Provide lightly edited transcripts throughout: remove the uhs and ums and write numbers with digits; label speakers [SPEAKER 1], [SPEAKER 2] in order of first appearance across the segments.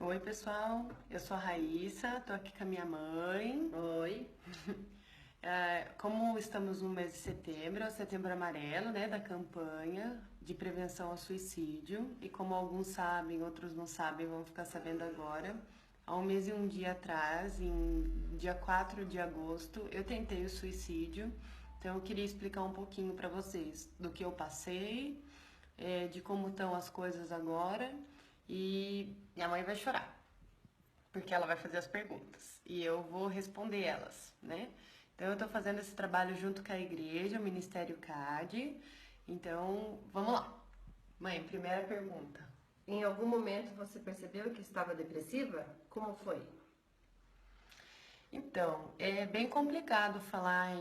[SPEAKER 1] Oi, pessoal. Eu sou a Raíssa, tô aqui com a minha mãe.
[SPEAKER 2] Oi.
[SPEAKER 1] Como estamos no mês de setembro, é o Setembro Amarelo, né, da campanha de prevenção ao suicídio. E como alguns sabem, outros não sabem, vão ficar sabendo agora. Há um mês e um dia atrás, em dia 4 de agosto, eu tentei o suicídio. Então eu queria explicar um pouquinho para vocês do que eu passei, de como estão as coisas agora. E minha mãe vai chorar porque ela vai fazer as perguntas e eu vou responder elas, né? Então eu estou fazendo esse trabalho junto com a igreja, o Ministério CAD. Então, vamos lá. Mãe, primeira pergunta.
[SPEAKER 2] Em algum momento você percebeu que estava depressiva? Como foi?
[SPEAKER 1] Então, é bem complicado falar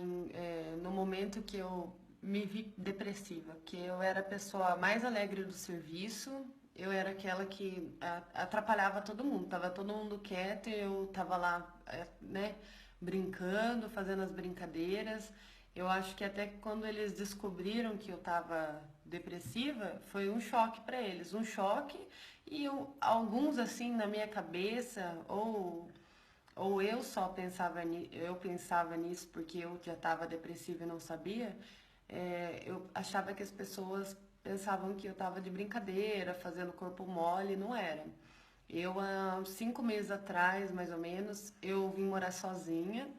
[SPEAKER 1] no momento que eu me vi depressiva, porque eu era a pessoa mais alegre do serviço, eu era aquela que atrapalhava todo mundo, tava todo mundo quieto e eu tava lá, né, brincando, fazendo as brincadeiras. Eu acho que até quando eles descobriram que eu tava depressiva, foi um choque para eles, um choque e alguns assim na minha cabeça ou eu só eu pensava nisso porque eu já estava depressiva e não sabia, eu achava que as pessoas pensavam que eu estava de brincadeira, fazendo corpo mole, não era. Eu, há uns 5 meses atrás, mais ou menos, eu vim morar sozinha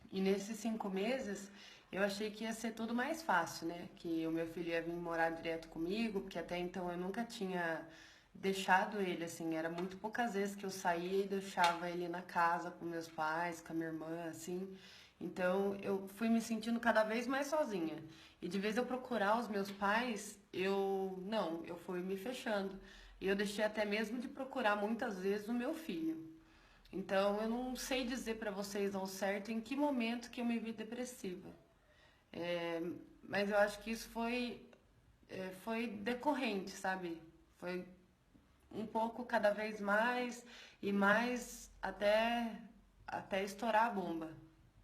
[SPEAKER 1] e nesses 5 meses eu achei que ia ser tudo mais fácil, né? Que o meu filho ia vir morar direto comigo, porque até então eu nunca tinha deixado ele, assim, era muito poucas vezes que eu saía e deixava ele na casa com meus pais, com a minha irmã, assim. Então eu fui me sentindo cada vez mais sozinha. E de vez eu procurar os meus pais, eu fui me fechando. E eu deixei até mesmo de procurar muitas vezes o meu filho. Então, eu não sei dizer para vocês ao certo em que momento que eu me vi depressiva. É, mas eu acho que isso foi decorrente, sabe? Foi um pouco cada vez mais e mais até estourar a bomba.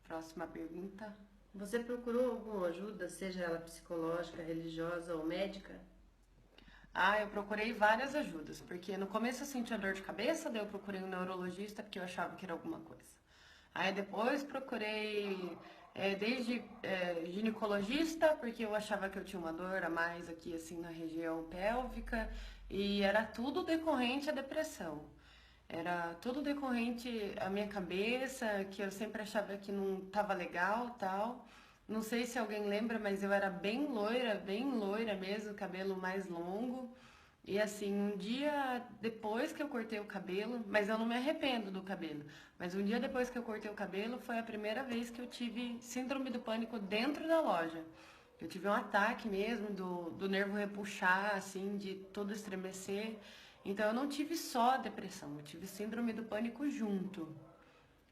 [SPEAKER 1] Próxima pergunta.
[SPEAKER 2] Você procurou alguma ajuda, seja ela psicológica, religiosa ou médica?
[SPEAKER 1] Eu procurei várias ajudas, porque no começo eu sentia dor de cabeça, daí eu procurei um neurologista porque eu achava que era alguma coisa. Aí depois procurei desde ginecologista, porque eu achava que eu tinha uma dor a mais aqui assim na região pélvica, e era tudo decorrente à depressão. Era tudo decorrente à minha cabeça, que eu sempre achava que não estava legal, tal. Não sei se alguém lembra, mas eu era bem loira mesmo, cabelo mais longo. E assim, um dia depois que eu cortei o cabelo, mas eu não me arrependo do cabelo, mas um dia depois que eu cortei o cabelo foi a primeira vez que eu tive síndrome do pânico dentro da loja. Eu tive um ataque mesmo do nervo repuxar, assim, de todo estremecer. Então eu não tive só depressão, eu tive síndrome do pânico junto,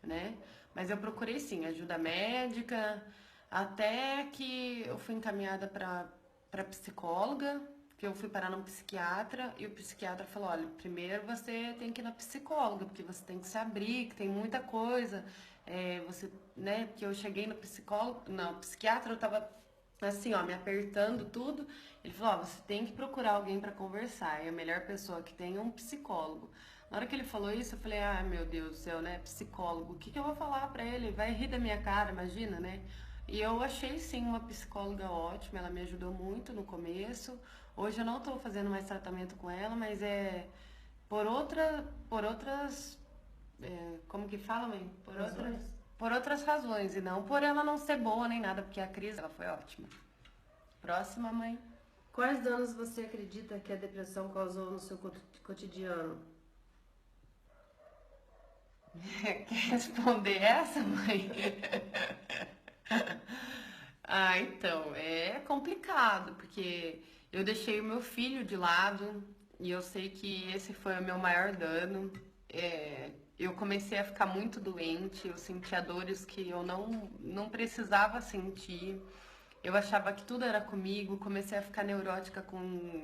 [SPEAKER 1] né? Mas eu procurei sim ajuda médica, até que eu fui encaminhada para psicóloga, que eu fui parar num psiquiatra e o psiquiatra falou: olha, primeiro você tem que ir na psicóloga, porque você tem que se abrir, que tem muita coisa. Você, né? Porque eu cheguei no psicólogo, não, psiquiatra, eu tava assim, ó, me apertando tudo. Ele falou: ó, você tem que procurar alguém para conversar. E a melhor pessoa que tem é um psicólogo. Na hora que ele falou isso, eu falei: ah, meu Deus do céu, né? Psicólogo, o que que eu vou falar pra ele? Vai rir da minha cara, imagina, né? E eu achei sim uma psicóloga ótima, ela me ajudou muito no começo. Hoje eu não estou fazendo mais tratamento com ela, mas é por outras, como que fala, mãe?
[SPEAKER 2] Razões?
[SPEAKER 1] Por outras razões, e não por ela não ser boa nem nada, porque a Cris, ela foi ótima. Próxima, mãe.
[SPEAKER 2] Quais danos você acredita que a depressão causou no seu cotidiano?
[SPEAKER 1] Quer responder essa, mãe? Então, é complicado, porque eu deixei o meu filho de lado e eu sei que esse foi o meu maior dano. Eu comecei a ficar muito doente, eu sentia dores que eu não precisava sentir. Eu achava que tudo era comigo, comecei a ficar neurótica com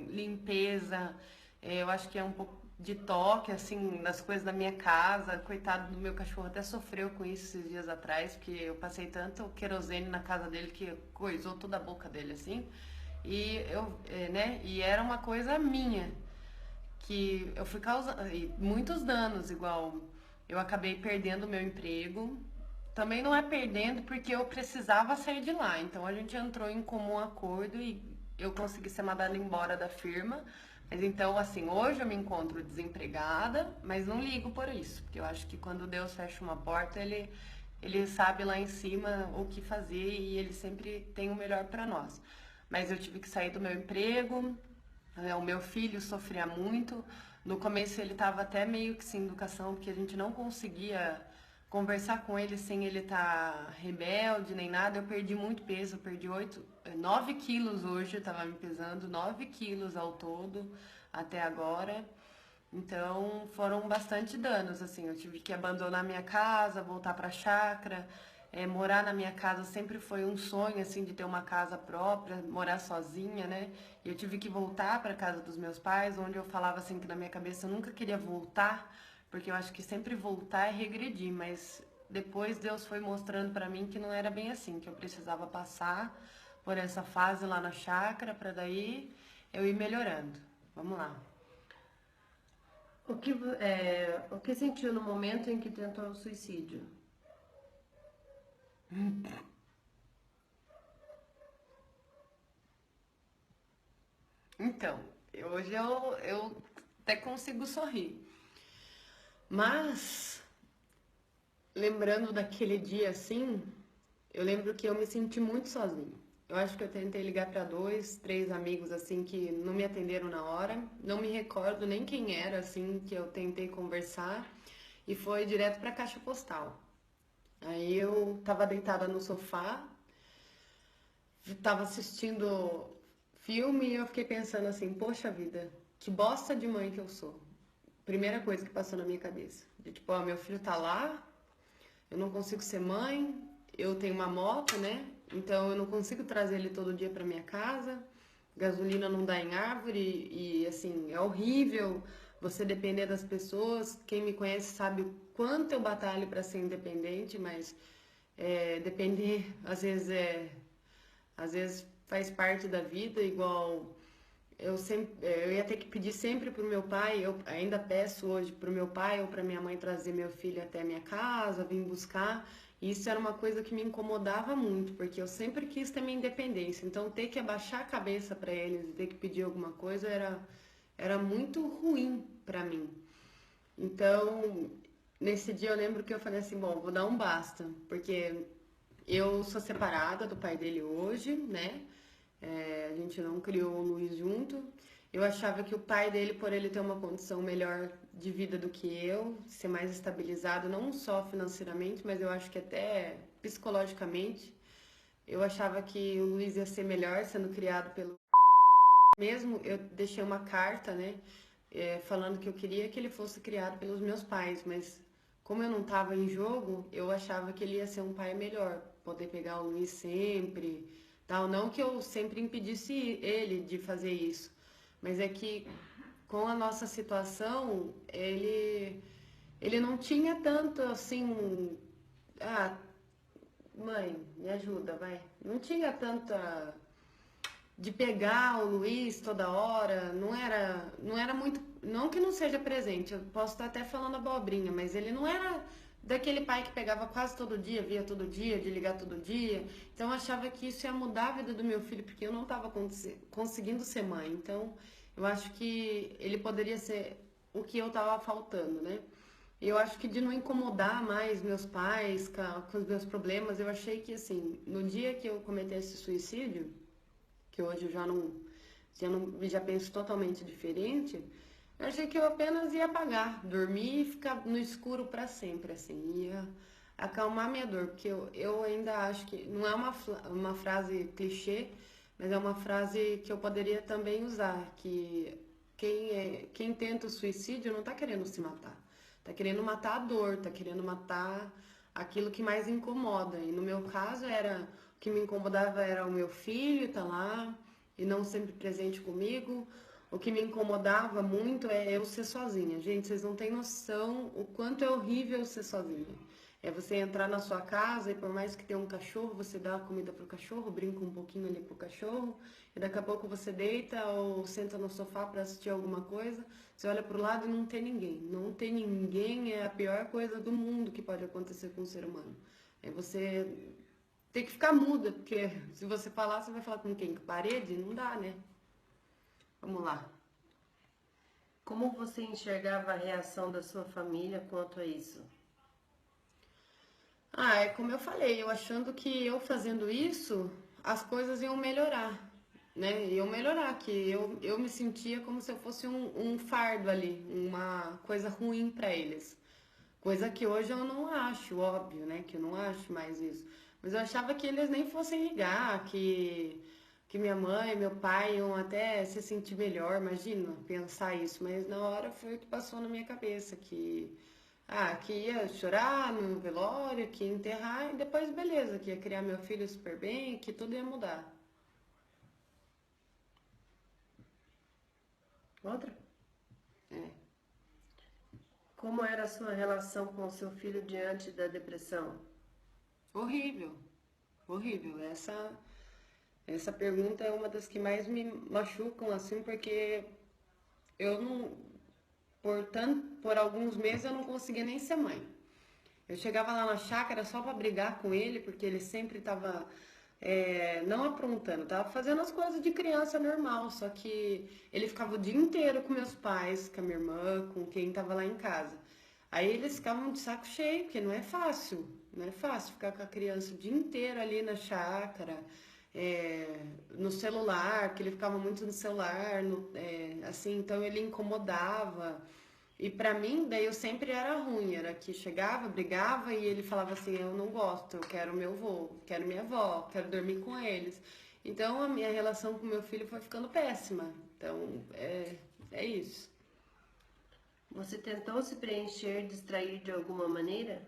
[SPEAKER 1] limpeza. Eu acho que é um pouco de toque, assim, das coisas da minha casa. Coitado do meu cachorro, até sofreu com isso esses dias atrás, porque eu passei tanto querosene na casa dele que coisou toda a boca dele, assim. E eu, né? E era uma coisa minha. que eu fui causando muitos danos, igual eu acabei perdendo o meu emprego. Também não é perdendo porque eu precisava sair de lá. Então a gente entrou em comum acordo e eu consegui ser mandada embora da firma. Mas então, assim, hoje eu me encontro desempregada, mas não ligo por isso, porque eu acho que quando Deus fecha uma porta, ele sabe lá em cima o que fazer e ele sempre tem o melhor para nós. Mas eu tive que sair do meu emprego, o meu filho sofria muito. No começo ele estava até meio que sem educação, porque a gente não conseguia conversar com ele sem ele estar rebelde nem nada. Eu perdi muito peso, eu perdi 9 quilos hoje, estava me pesando, 9 quilos ao todo até agora. Então foram bastante danos, assim, eu tive que abandonar minha casa, voltar para a chácara. Morar na minha casa sempre foi um sonho, assim, de ter uma casa própria, morar sozinha, né? E eu tive que voltar para casa dos meus pais, onde eu falava, assim, que na minha cabeça eu nunca queria voltar, porque eu acho que sempre voltar é regredir, mas depois Deus foi mostrando para mim que não era bem assim, que eu precisava passar por essa fase lá na chácara para daí eu ir melhorando. Vamos lá.
[SPEAKER 2] O que sentiu no momento em que tentou o suicídio?
[SPEAKER 1] Então, hoje eu até consigo sorrir. Mas, lembrando daquele dia assim, eu lembro que eu me senti muito sozinha. Eu acho que eu tentei ligar para dois, três amigos assim que não me atenderam na hora. Não me recordo nem quem era assim que eu tentei conversar e foi direto para a caixa postal. Aí eu tava deitada no sofá, tava assistindo filme e eu fiquei pensando assim, poxa vida, que bosta de mãe que eu sou. Primeira coisa que passou na minha cabeça. De tipo, ó, meu filho tá lá, eu não consigo ser mãe, eu tenho uma moto, né? Então eu não consigo trazer ele todo dia para minha casa. Gasolina não dá em árvore e assim, é horrível você depender das pessoas. Quem me conhece sabe o quanto eu batalho para ser independente, mas depender às vezes faz parte da vida, igual eu ia ter que pedir sempre pro meu pai, eu ainda peço hoje pro meu pai ou pra minha mãe trazer meu filho até a minha casa, vir buscar. E isso era uma coisa que me incomodava muito, porque eu sempre quis ter minha independência. Então ter que abaixar a cabeça para eles e ter que pedir alguma coisa era muito ruim para mim. Então, nesse dia eu lembro que eu falei assim, bom, vou dar um basta, porque eu sou separada do pai dele hoje, né? A gente não criou o Luiz junto. Eu achava que o pai dele, por ele ter uma condição melhor de vida do que eu, ser mais estabilizado, não só financeiramente, mas eu acho que até psicologicamente, eu achava que o Luiz ia ser melhor sendo criado pelo. Mesmo eu deixei uma carta, né, falando que eu queria que ele fosse criado pelos meus pais, mas como eu não estava em jogo, eu achava que ele ia ser um pai melhor, poder pegar o Luiz sempre, tal. Não que eu sempre impedisse ele de fazer isso, mas é que com a nossa situação, ele não tinha tanto assim, ah, mãe, me ajuda, vai. Não tinha tanta de pegar o Luiz toda hora, não era muito, não que não seja presente, eu posso estar até falando abobrinha, mas ele não era daquele pai que pegava quase todo dia, via todo dia, de ligar todo dia. Então eu achava que isso ia mudar a vida do meu filho, porque eu não estava conseguindo ser mãe. Então eu acho que ele poderia ser o que eu estava faltando, né? Eu acho que de não incomodar mais meus pais com os meus problemas, eu achei que assim, no dia que eu cometesse suicídio, que hoje eu já penso totalmente diferente, eu achei que eu apenas ia apagar, dormir e ficar no escuro para sempre, assim, ia acalmar minha dor, porque eu ainda acho que não é uma frase clichê, mas é uma frase que eu poderia também usar, que quem tenta o suicídio não está querendo se matar, está querendo matar a dor, está querendo matar aquilo que mais incomoda. E no meu caso era o que me incomodava era o meu filho estar lá e não sempre presente comigo. O que me incomodava muito é eu ser sozinha. Gente, vocês não têm noção o quanto é horrível ser sozinha. É você entrar na sua casa e por mais que tenha um cachorro, você dá a comida pro cachorro, brinca um pouquinho ali pro cachorro, e daqui a pouco você deita ou senta no sofá para assistir alguma coisa, você olha pro lado e não tem ninguém. Não tem ninguém é a pior coisa do mundo que pode acontecer com o ser humano. É você ter que ficar muda, porque se você falar, você vai falar com quem? Com a parede? Não dá, né? Vamos lá.
[SPEAKER 2] Como você enxergava a reação da sua família quanto a isso?
[SPEAKER 1] Ah, é como eu falei, eu achando que eu fazendo isso, as coisas iam melhorar, né? Iam melhorar, que eu me sentia como se eu fosse um fardo ali, uma coisa ruim para eles. Coisa que hoje eu não acho, óbvio, né? Que eu não acho mais isso. Mas eu achava que eles nem fossem ligar, que minha mãe e meu pai iam até se sentir melhor, imagina, pensar isso. Mas na hora foi o que passou na minha cabeça, que ia chorar no velório, que ia enterrar, e depois beleza, que ia criar meu filho super bem, que tudo ia mudar.
[SPEAKER 2] Outra?
[SPEAKER 1] É.
[SPEAKER 2] Como era a sua relação com o seu filho diante da depressão?
[SPEAKER 1] Horrível, horrível. Essa pergunta é uma das que mais me machucam, assim, porque eu não, por alguns meses eu não conseguia nem ser mãe. Eu chegava lá na chácara só para brigar com ele, porque ele sempre estava não aprontando, tava fazendo as coisas de criança normal, só que ele ficava o dia inteiro com meus pais, com a minha irmã, com quem estava lá em casa. Aí eles ficavam de saco cheio, porque não é fácil ficar com a criança o dia inteiro ali na chácara, no celular, porque ele ficava muito no celular, assim, então ele incomodava. E pra mim, daí eu sempre era ruim, era que chegava, brigava e ele falava assim, eu não gosto, eu quero meu avô, quero minha avó, quero dormir com eles. Então a minha relação com meu filho foi ficando péssima. Então é isso.
[SPEAKER 2] Você tentou se preencher, distrair de alguma maneira?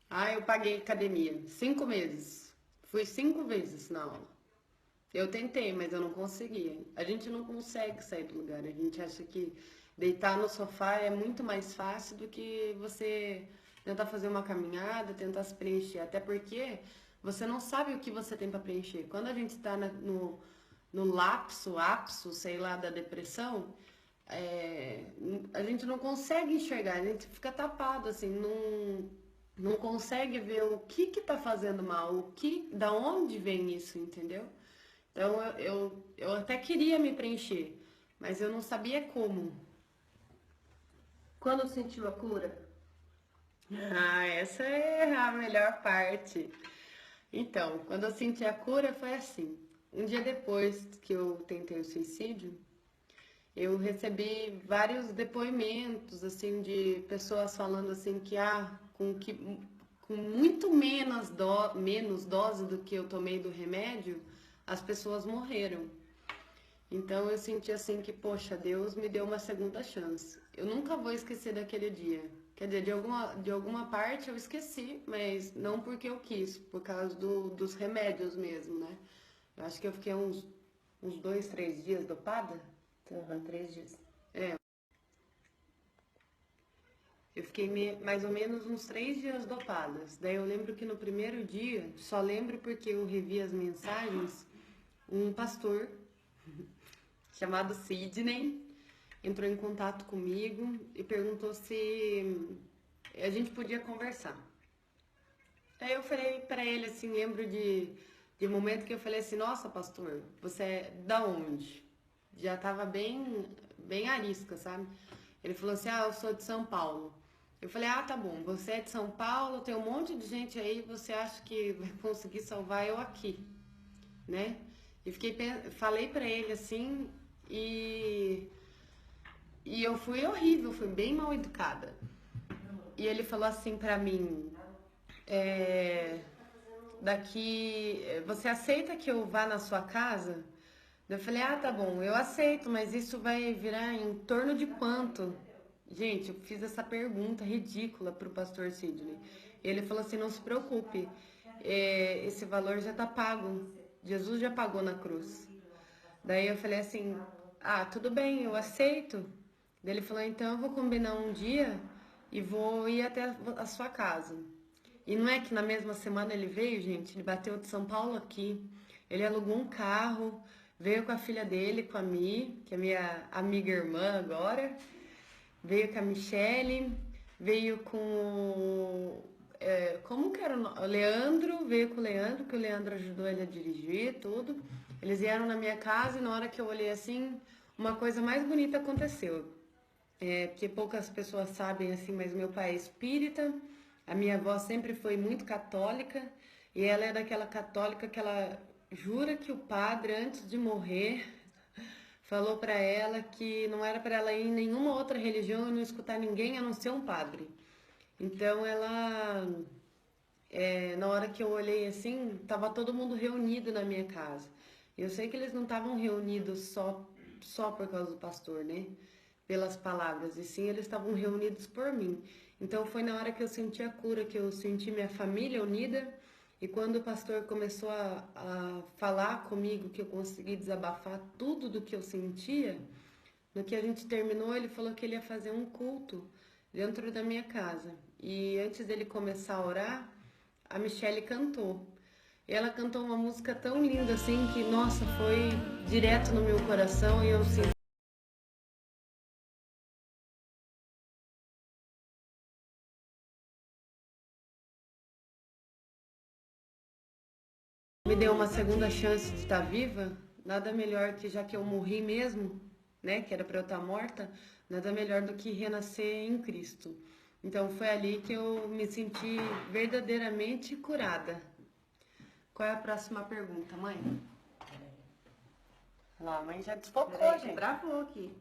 [SPEAKER 1] Ah, eu paguei academia, 5 meses. Fui 5 vezes na aula. Eu tentei, mas eu não conseguia. A gente não consegue sair do lugar. A gente acha que deitar no sofá é muito mais fácil do que você tentar fazer uma caminhada, tentar se preencher. Até porque você não sabe o que você tem para preencher. Quando a gente está no ápice, sei lá, da depressão, a gente não consegue enxergar, a gente fica tapado, assim, não consegue ver o que tá fazendo mal, da onde vem isso, entendeu? Então eu até queria me preencher, mas eu não sabia como.
[SPEAKER 2] Quando sentiu a cura?
[SPEAKER 1] Ah, essa é a melhor parte. Então, quando eu senti a cura foi assim. Um dia depois que eu tentei o suicídio, eu recebi vários depoimentos assim de pessoas falando assim com muito menos dose do que eu tomei do remédio, as pessoas morreram. Então eu senti assim que, poxa, Deus me deu uma segunda chance. Eu nunca vou esquecer daquele dia. Quer dizer, de alguma parte eu esqueci, mas não porque eu quis, por causa dos remédios mesmo, né? Eu acho que eu fiquei uns 2, 3 dias dopada.
[SPEAKER 2] Uhum, 3 dias.
[SPEAKER 1] Eu fiquei mais ou menos uns 3 dias dopadas. Daí eu lembro que no primeiro dia, só lembro porque eu revi as mensagens, um pastor chamado Sidney entrou em contato comigo e perguntou se a gente podia conversar. Aí eu falei pra ele assim, lembro de um momento que eu falei assim, nossa pastor, você é da onde? Já tava bem arisca, sabe? Ele falou assim, eu sou de São Paulo. Eu falei, tá bom, você é de São Paulo, tem um monte de gente aí, você acha que vai conseguir salvar eu aqui, né? E falei pra ele assim, e, e eu fui horrível, fui bem mal educada. E ele falou assim pra mim, é, você aceita que eu vá na sua casa? Eu falei, tá bom, eu aceito, mas isso vai virar em torno de quanto? Gente, eu fiz essa pergunta ridícula pro pastor Sidney. Ele falou assim, não se preocupe, esse valor já tá pago. Jesus já pagou na cruz. Daí eu falei assim, tudo bem, eu aceito. Daí ele falou, então eu vou combinar um dia e vou ir até a sua casa. E não é que na mesma semana ele veio, gente, ele bateu de São Paulo aqui. Ele alugou um carro, veio com a filha dele, com a Mi, que é minha amiga irmã agora. Veio com a Michele, veio com. Como que era o Leandro? Veio com o Leandro, que o Leandro ajudou ele a dirigir tudo. Eles vieram na minha casa e na hora que eu olhei assim, uma coisa mais bonita aconteceu. Porque poucas pessoas sabem assim, mas meu pai é espírita, a minha avó sempre foi muito católica e ela é daquela católica que ela jura que o padre, antes de morrer, falou para ela que não era para ela ir em nenhuma outra religião e não escutar ninguém a não ser um padre. Então ela, na hora que eu olhei assim, tava todo mundo reunido na minha casa. Eu sei que eles não estavam reunidos só por causa do pastor, né? Pelas palavras, e sim eles estavam reunidos por mim. Então foi na hora que eu senti a cura, que eu senti minha família unida. E quando o pastor começou a falar comigo, que eu consegui desabafar tudo do que eu sentia, no que a gente terminou, ele falou que ele ia fazer um culto dentro da minha casa. E antes dele começar a orar, a Michelle cantou. E ela cantou uma música tão linda assim que, nossa, foi direto no meu coração e eu senti. Me deu uma segunda chance de estar viva, nada melhor que já que eu morri mesmo, né, que era para eu estar morta, nada melhor do que renascer em Cristo. Então foi ali que eu me senti verdadeiramente curada. Qual é a próxima pergunta, mãe? Lá, a mãe já desfocou,
[SPEAKER 2] Peraí, que
[SPEAKER 1] gente.
[SPEAKER 2] bravou aqui.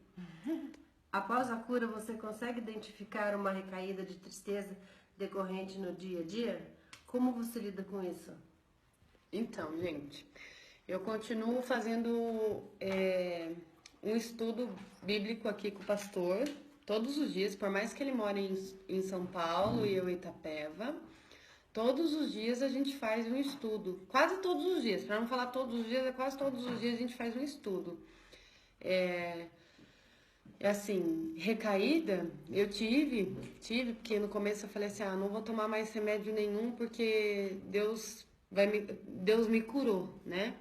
[SPEAKER 2] Após a cura, você consegue identificar uma recaída de tristeza decorrente no dia a dia? Como você lida com isso?
[SPEAKER 1] Então, gente, eu continuo fazendo um estudo bíblico aqui com o pastor, todos os dias, por mais que ele more em São Paulo e eu em Itapeva, todos os dias a gente faz um estudo, quase todos os dias, para não falar todos os dias, é quase todos os dias a gente faz um estudo. É, é assim, recaída, eu porque no começo eu falei assim, não vou tomar mais remédio nenhum porque Deus me curou, né?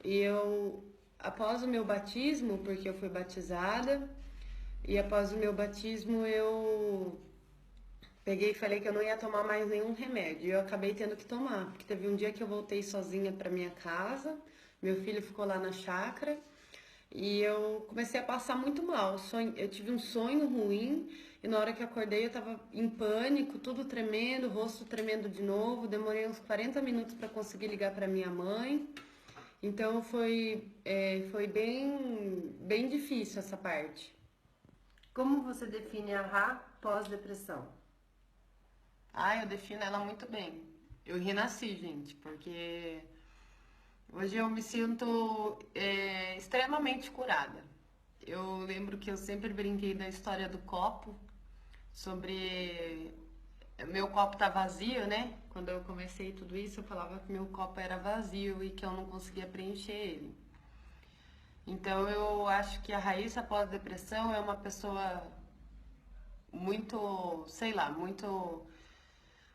[SPEAKER 1] E eu, após o meu batismo, porque eu fui batizada, e após o meu batismo eu peguei e falei que eu não ia tomar mais nenhum remédio. E eu acabei tendo que tomar, porque teve um dia que eu voltei sozinha para minha casa, meu filho ficou lá na chácara, e eu comecei a passar muito mal. Eu tive um sonho ruim, e na hora que eu acordei eu tava em pânico, tudo tremendo, o rosto tremendo de novo. Demorei uns 40 minutos para conseguir ligar para minha mãe. Então foi bem difícil essa parte.
[SPEAKER 2] Como você define a Rá pós-depressão?
[SPEAKER 1] Eu defino ela muito bem. Eu renasci, gente, porque hoje eu me sinto extremamente curada. Eu lembro que eu sempre brinquei da história do copo, sobre meu copo tá vazio, né? Quando eu comecei tudo isso, eu falava que meu copo era vazio e que eu não conseguia preencher ele. Então eu acho que a Raíssa pós-depressão é uma pessoa muito, sei lá, muito.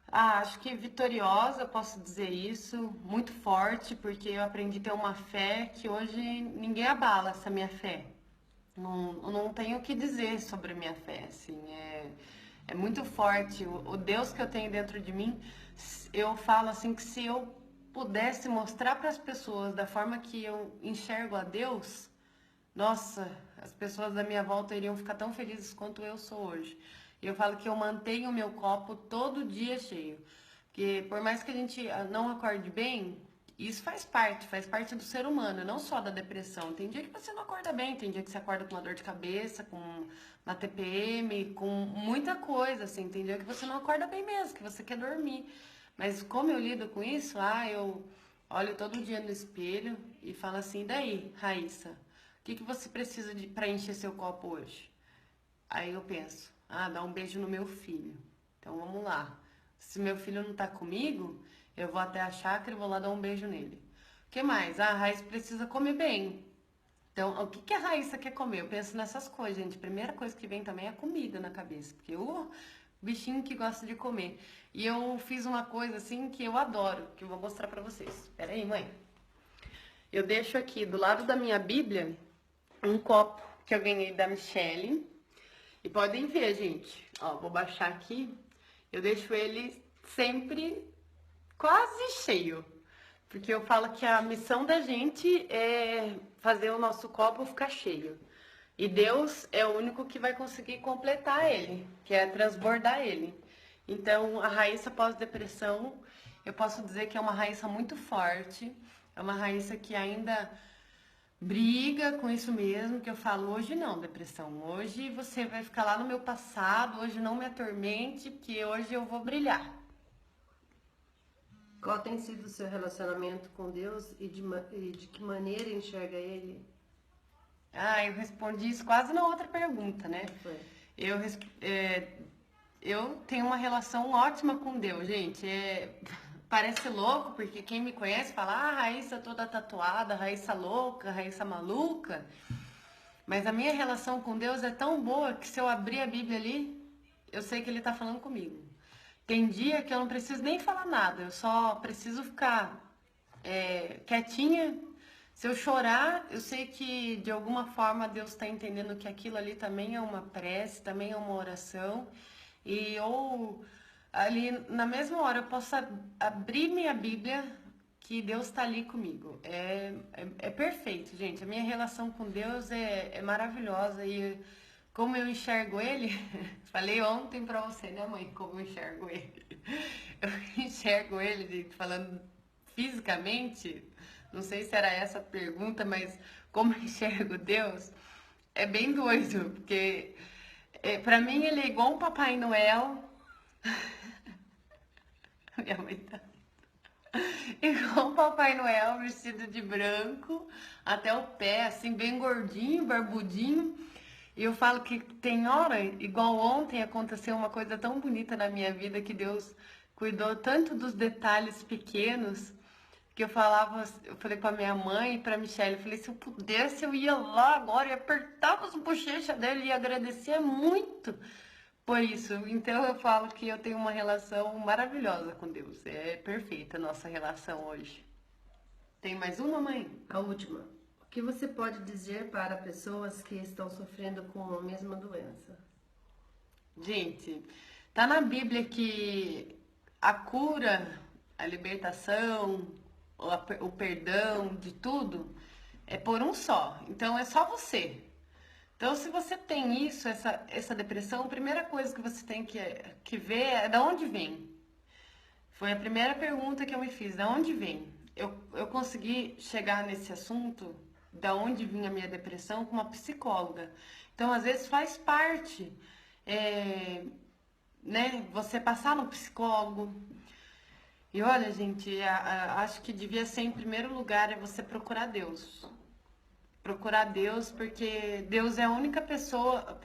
[SPEAKER 1] Acho que vitoriosa, posso dizer isso, muito forte, porque eu aprendi a ter uma fé que hoje ninguém abala essa minha fé. Não tenho o que dizer sobre a minha fé, assim, é muito forte. O Deus que eu tenho dentro de mim, eu falo assim que se eu pudesse mostrar para as pessoas da forma que eu enxergo a Deus, nossa, as pessoas da minha volta iriam ficar tão felizes quanto eu sou hoje. E eu falo que eu mantenho o meu copo todo dia cheio. Porque por mais que a gente não acorde bem, isso faz parte do ser humano, não só da depressão. Tem dia que você não acorda bem, tem dia que você acorda com uma dor de cabeça, com uma TPM, com muita coisa, assim. Tem dia que você não acorda bem mesmo, que você quer dormir. Mas como eu lido com isso? Eu olho todo dia no espelho e falo assim, e daí, Raíssa? O que você precisa para encher seu copo hoje? Aí eu penso, dar um beijo no meu filho. Então vamos lá. Se meu filho não tá comigo, eu vou até a chácara e vou lá dar um beijo nele. O que mais? A Raíssa precisa comer bem. Então, o que a Raíssa quer comer? Eu penso nessas coisas, gente. Primeira coisa que vem também é a comida na cabeça. Porque bichinho que gosta de comer. E eu fiz uma coisa assim que eu adoro, que eu vou mostrar pra vocês. Pera aí, mãe. Eu deixo aqui do lado da minha Bíblia um copo que eu ganhei da Michelle. E podem ver, gente. Ó, vou baixar aqui. Eu deixo ele sempre quase cheio. Porque eu falo que a missão da gente é fazer o nosso copo ficar cheio. E Deus é o único que vai conseguir completar ele, que é transbordar ele. Então, a Raíssa pós-depressão, eu posso dizer que é uma Raíssa muito forte. É uma Raíssa que ainda briga com isso mesmo, que eu falo, hoje não, depressão. Hoje você vai ficar lá no meu passado, hoje não me atormente, porque hoje eu vou brilhar.
[SPEAKER 2] Qual tem sido o seu relacionamento com Deus e de que maneira enxerga Ele?
[SPEAKER 1] Ah, eu respondi isso quase na outra pergunta, né?
[SPEAKER 2] Foi.
[SPEAKER 1] Eu tenho uma relação ótima com Deus, gente. Parece louco, porque quem me conhece fala, ah, Raíssa toda tatuada, Raíssa louca, Raíssa maluca. Mas a minha relação com Deus é tão boa que se eu abrir a Bíblia ali, eu sei que Ele tá falando comigo. Tem dia que eu não preciso nem falar nada, eu só preciso ficar quietinha. Se eu chorar, eu sei que de alguma forma Deus está entendendo que aquilo ali também é uma prece, também é uma oração. Ou ali na mesma hora eu posso abrir minha Bíblia que Deus está ali comigo. É perfeito, gente. A minha relação com Deus é maravilhosa e como eu enxergo Ele, falei ontem pra você, né, mãe, como eu enxergo Ele. Eu enxergo Ele, gente, falando fisicamente. Não sei se era essa a pergunta, mas como eu enxergo Deus, é bem doido, porque pra mim ele é igual um Papai Noel. Minha mãe tá. Igual um Papai Noel vestido de branco, até o pé, assim, bem gordinho, barbudinho. E eu falo que tem hora, igual ontem, aconteceu uma coisa tão bonita na minha vida que Deus cuidou tanto dos detalhes pequenos. Que eu falei pra minha mãe e pra Michelle, eu falei, se eu pudesse, eu ia lá agora e apertava as bochechas dele e agradecia muito por isso. Então eu falo que eu tenho uma relação maravilhosa com Deus. É perfeita a nossa relação hoje. Tem mais uma, mãe?
[SPEAKER 2] A última. O que você pode dizer para pessoas que estão sofrendo com a mesma doença?
[SPEAKER 1] Gente, tá na Bíblia que a cura, a libertação, o perdão de tudo é por um só. Então é só você. Então, se você tem isso, essa depressão, a primeira coisa que você tem que ver é de onde vem. Foi a primeira pergunta que eu me fiz, de onde vem? Eu consegui chegar nesse assunto, da onde vinha a minha depressão, com uma psicóloga. Então, às vezes faz parte, né, você passar no psicólogo. E olha, gente, acho que devia ser em primeiro lugar é você procurar Deus. Procurar Deus, porque Deus é a única pessoa,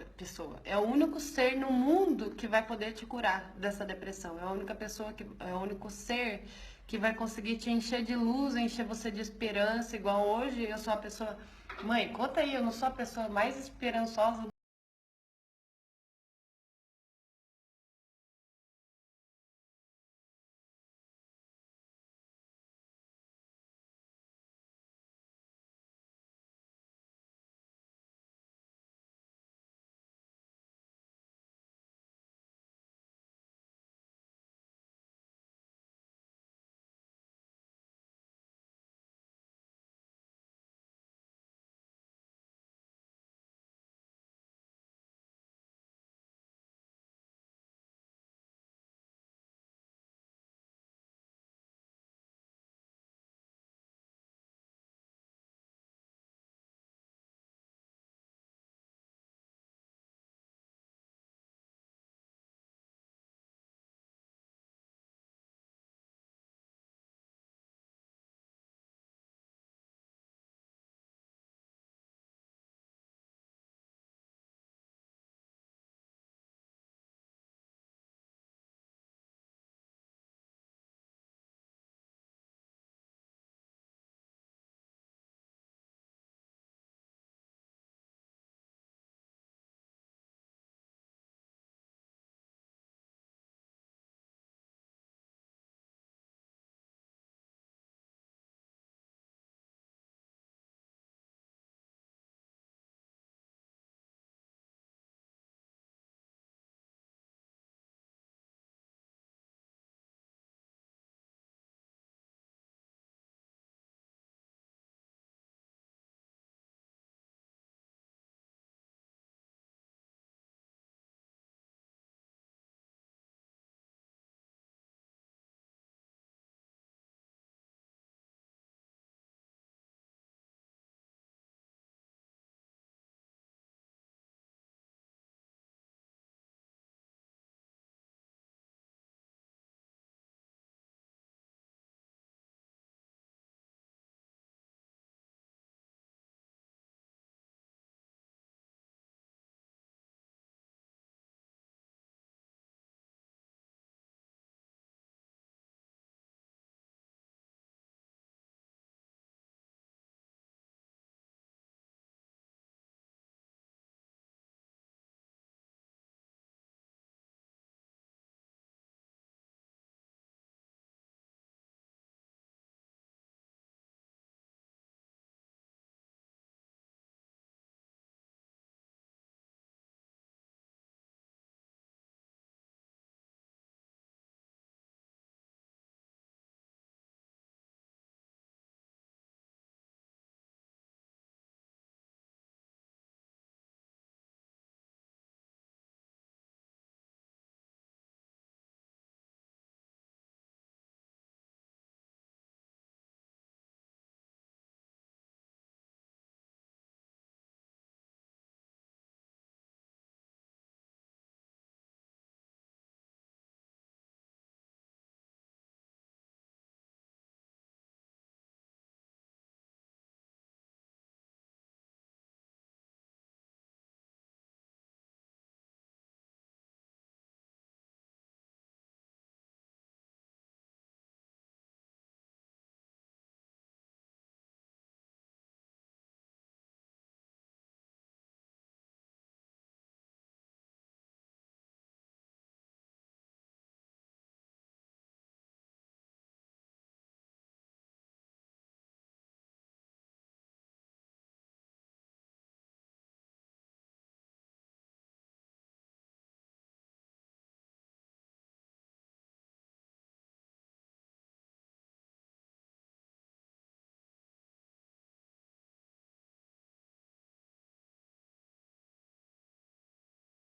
[SPEAKER 1] é o único ser no mundo que vai poder te curar dessa depressão. É a única pessoa é o único ser que vai conseguir te encher de luz, encher você de esperança, igual hoje eu sou a pessoa. Mãe, conta aí, eu não sou a pessoa mais esperançosa